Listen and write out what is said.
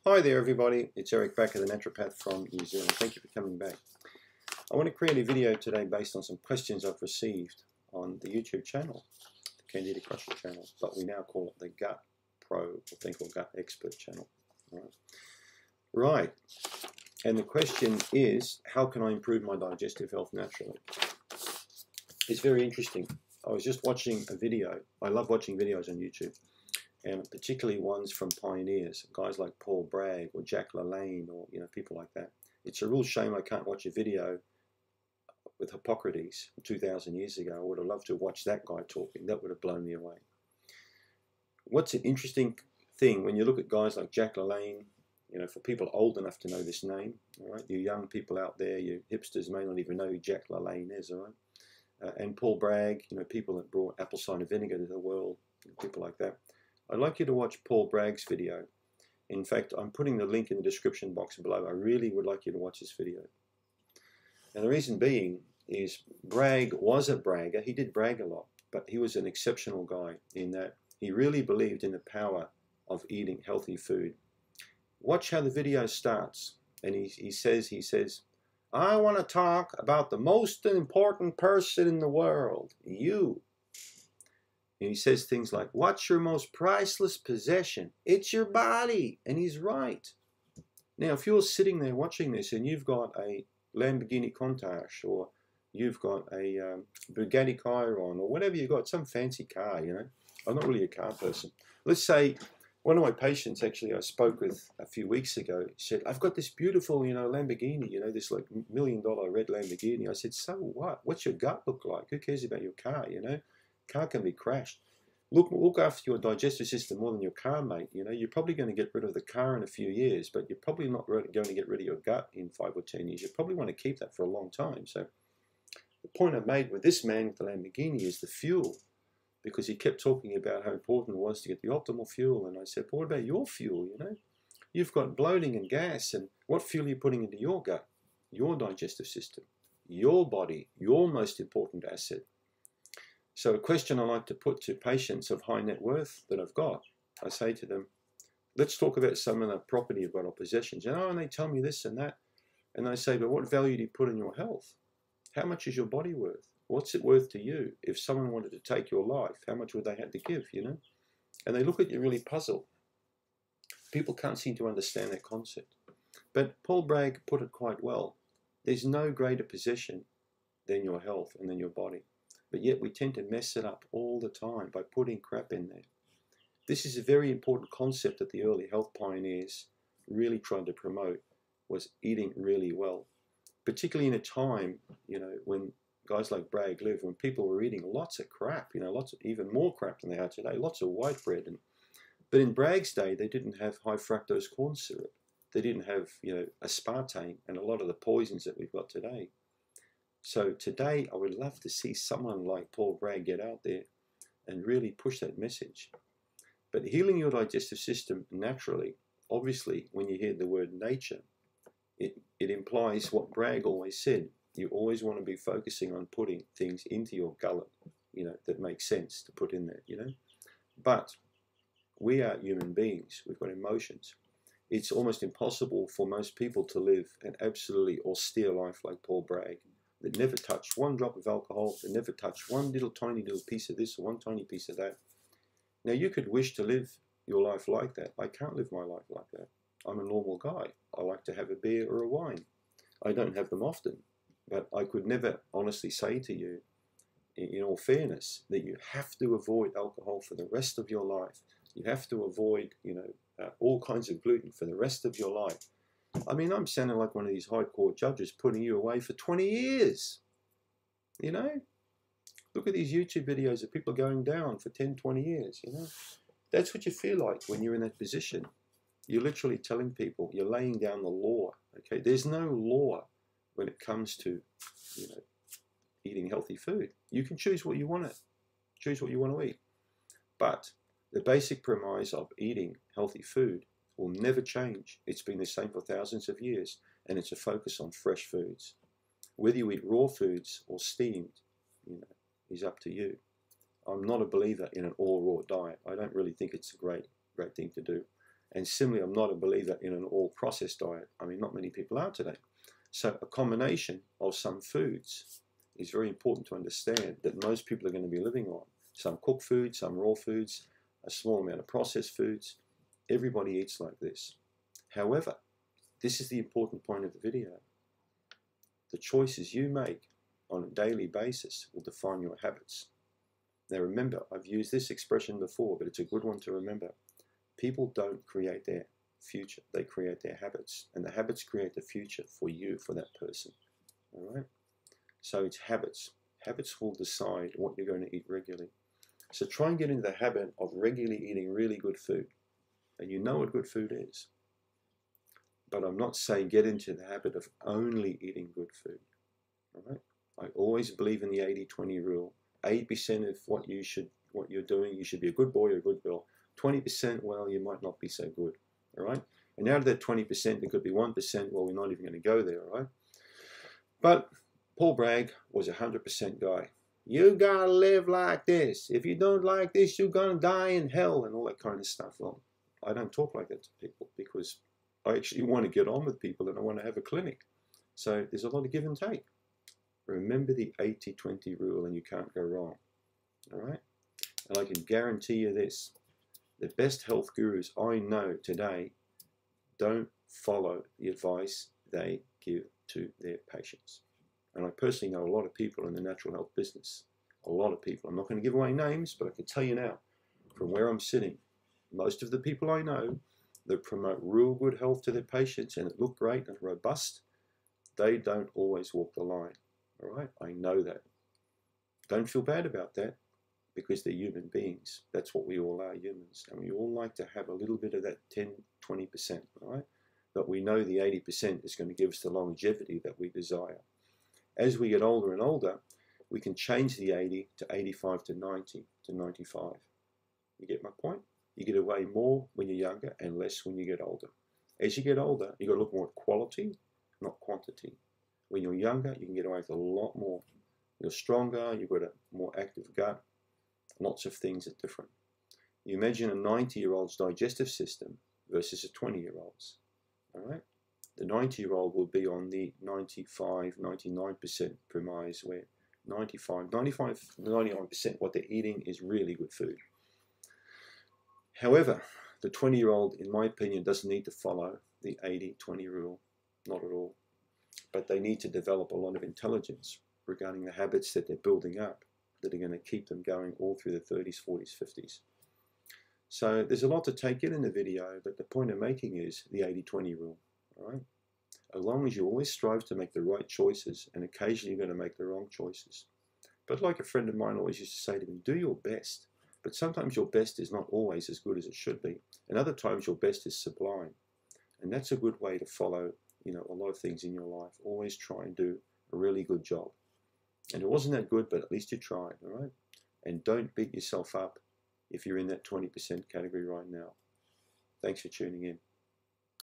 Hi there everybody, it's Eric Bakker the Naturopath from New Zealand. Thank you for coming back. I want to create a video today based on some questions I've received on the YouTube channel, the Candida Crusher Channel, but we now call it the Gut Pro, or think or Gut Expert Channel. Right, and the question is, how can I improve my digestive health naturally? It's very interesting. I was just watching a video. I love watching videos on YouTube, and particularly ones from pioneers, guys like Paul Bragg or Jack Lalanne, or people like that. It's a real shame I can't watch a video with Hippocrates 2,000 years ago. I would have loved to watch that guy talking. That would have blown me away. What's an interesting thing when you look at guys like Jack Lalanne, for people old enough to know this name, all right, you young people out there, you hipsters may not even know who Jack Lalanne is, all right, and Paul Bragg, people that brought apple cider vinegar to the world, people like that. I'd like you to watch Paul Bragg's video. In fact, I'm putting the link in the description box below. I really would like you to watch this video. And the reason being is Bragg was a bragger. He did brag a lot, but he was an exceptional guy in that he really believed in the power of eating healthy food. Watch how the video starts. And he says, I want to talk about the most important person in the world, you. And he says things like, what's your most priceless possession? It's your body. And he's right. Now, if you're sitting there watching this and you've got a Lamborghini Countach, or you've got a Bugatti Chiron, or whatever you've got, some fancy car, I'm not really a car person. Let's say one of my patients, actually, I spoke with a few weeks ago, said, I've got this beautiful, Lamborghini, this like $1 million red Lamborghini. I said, so what? What's your gut look like? Who cares about your car, Car can be crashed. Look after your digestive system more than your car, mate. You're probably going to get rid of the car in a few years, but you're probably not going to get rid of your gut in 5 or 10 years. You probably want to keep that for a long time. So the point I made with this man with the Lamborghini is the fuel, because he kept talking about how important it was to get the optimal fuel. And I said, but what about your fuel? You've got bloating and gas, and what fuel are you putting into your gut, your digestive system, your body, your most important asset? So a question I like to put to patients of high net worth that I've got, I say to them, let's talk about some of the property you've got or possessions. And they tell me this and that. And I say, but what value do you put in your health? How much is your body worth? What's it worth to you? If someone wanted to take your life, how much would they have to give, And they look at you really puzzled. People can't seem to understand that concept. But Paul Bragg put it quite well. There's no greater possession than your health and than your body. But yet we tend to mess it up all the time by putting crap in there. This is a very important concept that the early health pioneers really tried to promote, was eating really well. Particularly in a time, when guys like Bragg lived, when people were eating lots of crap, even more crap than they are today, lots of white bread. But in Bragg's day, they didn't have high fructose corn syrup. They didn't have, aspartame and a lot of the poisons that we've got today. So today, I would love to see someone like Paul Bragg get out there and really push that message. But healing your digestive system naturally, obviously, when you hear the word nature, it implies what Bragg always said. You always want to be focusing on putting things into your gullet, that makes sense to put in there, But we are human beings. We've got emotions. It's almost impossible for most people to live an absolutely austere life like Paul Bragg. That never touched one drop of alcohol, that never touched one tiny little piece of this or one tiny piece of that. Now you could wish to live your life like that. I can't live my life like that. I'm a normal guy. I like to have a beer or a wine. I don't have them often, but I could never honestly say to you, in all fairness, that you have to avoid alcohol for the rest of your life. You have to avoid, all kinds of gluten for the rest of your life. I mean, I'm sounding like one of these high court judges putting you away for 20 years. Look at these YouTube videos of people going down for 10, 20 years, That's what you feel like when you're in that position. You're literally telling people, you're laying down the law, okay? There's no law when it comes to, eating healthy food. You can choose what you want to eat. But the basic premise of eating healthy food will never change. It's been the same for thousands of years, and it's a focus on fresh foods. Whether you eat raw foods or steamed, is up to you. I'm not a believer in an all raw diet. I don't really think it's a great thing to do. And similarly, I'm not a believer in an all-processed diet. I mean, not many people are today. So a combination of some foods is very important to understand that most people are going to be living on. Some cooked foods, some raw foods, a small amount of processed foods. Everybody eats like this. However, this is the important point of the video. The choices you make on a daily basis will define your habits. Now remember, I've used this expression before, but it's a good one to remember. People don't create their future, they create their habits. And the habits create the future for you, for that person. All right? So it's habits. Habits will decide what you're going to eat regularly. So try and get into the habit of regularly eating really good food. And you know what good food is. But I'm not saying get into the habit of only eating good food. All right? I always believe in the 80-20 rule. 80% of what you're doing, you should be a good boy or a good girl. 20%, well, you might not be so good. All right? And out of that 20%, there could be 1%, well, we're not even going to go there, all right? But Paul Bragg was a 100% guy. You gotta live like this. If you don't like this, you're gonna die in hell and all that kind of stuff. Well, I don't talk like that to people because I actually want to get on with people and I want to have a clinic. So there's a lot of give and take. Remember the 80-20 rule and you can't go wrong. All right? And I can guarantee you this. The best health gurus I know today don't follow the advice they give to their patients. And I personally know a lot of people in the natural health business. A lot of people. I'm not going to give away names, but I can tell you now, from where I'm sitting, most of the people I know that promote real good health to their patients and that look great and robust, they don't always walk the line. All right? I know that. Don't feel bad about that because they're human beings. That's what we all are, humans. And we all like to have a little bit of that 10-20%, all right? But we know the 80% is going to give us the longevity that we desire. As we get older and older, we can change the 80 to 85 to 90 to 95. You get my point? You get away more when you're younger and less when you get older. As you get older, you've got to look more at quality, not quantity. When you're younger, you can get away with a lot more. You're stronger, you've got a more active gut, lots of things are different. You imagine a 90-year-old's digestive system versus a 20-year-old's, all right? The 90-year-old will be on the 95, 99% premise where 99% what they're eating is really good food. However, the 20-year-old, in my opinion, doesn't need to follow the 80-20 rule, not at all. But they need to develop a lot of intelligence regarding the habits that they're building up that are going to keep them going all through the 30s, 40s, 50s. So there's a lot to take in the video, but the point I'm making is the 80-20 rule, all right? As long as you always strive to make the right choices, and occasionally you're going to make the wrong choices. But like a friend of mine always used to say to me, do your best. But sometimes your best is not always as good as it should be. And other times your best is sublime. And that's a good way to follow, you know, a lot of things in your life. Always try and do a really good job. And it wasn't that good, but at least you tried, all right? And don't beat yourself up if you're in that 20% category right now. Thanks for tuning in.